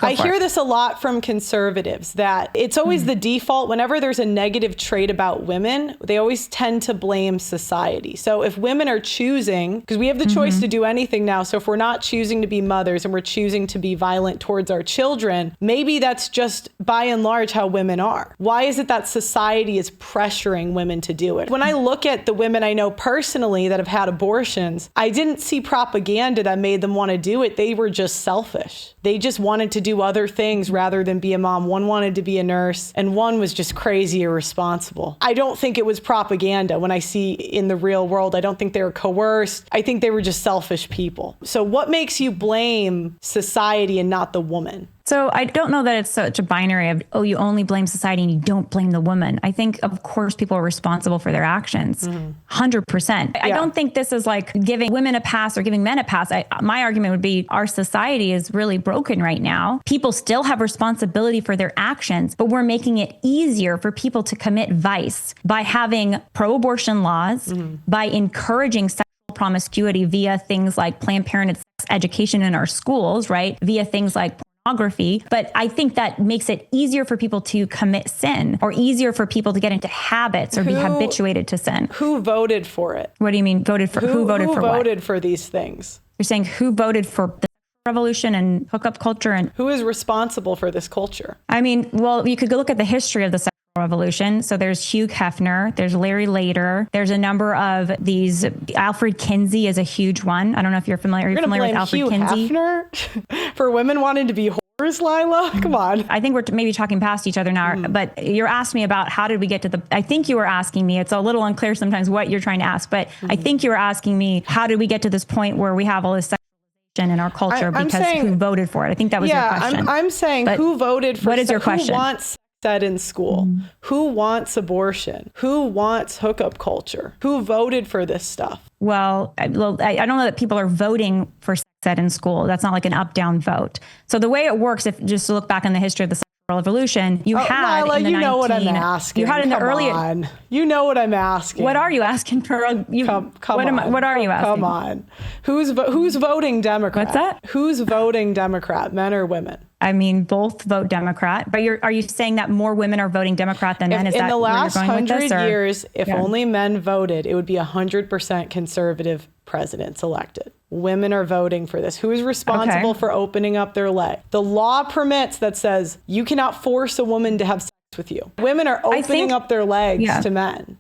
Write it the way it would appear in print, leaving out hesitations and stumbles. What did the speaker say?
I hear this a lot from conservatives, that it's always the default. Whenever there's a negative trait about women, they always tend to blame society. So if women are choosing, because we have the choice to do anything now. So if we're not choosing to be mothers and we're choosing to be violent towards our children, maybe that's just by and large how women are. Why is it that society is pressuring women to do it? When I look at the women I know personally that have had abortions, I didn't see propaganda that made them want to do it. They were just selfish. They just wanted to do other things rather than be a mom. One wanted to be a nurse and one was just crazy irresponsible. I don't think it was propaganda when I see in the real world. I don't think they were coerced. I think they were just selfish people. So what makes you blame society and not the woman? So I don't know that it's such a binary of, oh, you only blame society and you don't blame the woman. I think, of course, people are responsible for their actions. 100%. I don't think this is like giving women a pass or giving men a pass. My argument would be our society is really broken right now. People still have responsibility for their actions, but we're making it easier for people to commit vice by having pro-abortion laws, by encouraging sexual promiscuity via things like Planned Parenthood sex education in our schools, right? Via things like pornography. But I think that makes it easier for people to commit sin, or easier for people to get into habits or be habituated to sin. Who voted for it? What do you mean voted for? Who voted for what? Who voted for these things? You're saying who voted for the revolution and hookup culture, and who is responsible for this culture? I mean, well, you could go look at the history of the sexual revolution. So there's Hugh Hefner, there's Larry Lader, there's a number of these. Alfred Kinsey is a huge one. I don't know if you're familiar. Are you familiar with Alfred Hugh Kinsey? Hefner for women wanting to be whores, Lila? Come on. I think we're maybe talking past each other now, but you're asking me about how did we get to the, I think you were asking me, it's a little unclear sometimes what you're trying to ask, but I think you were asking me, how did we get to this point where we have all this in our culture who voted for it? I think that was your question. I'm saying who voted for it? What is your question? Who wants sex in school? Who wants abortion? Who wants hookup culture? Who voted for this stuff? Well, I don't know that people are voting for sex ed in school. That's not like an up-down vote. So the way it works, if just to look back in the history of the sexual revolution, you had Lila, in the you know what I'm asking. You had in the early. You know what I'm asking. What are you asking for? What are you asking? Come on. Who's voting Democrat? What's that? Who's voting Democrat, men or women? I mean, both vote Democrat, but are you saying that more women are voting Democrat than men? Is in that the last where you're going 100 with this, years, if only men voted, it would be 100% conservative presidents elected. Women are voting for this. Who is responsible for opening up their leg? The law permits that says you cannot force a woman to have sex with you. Women are opening up their legs to men.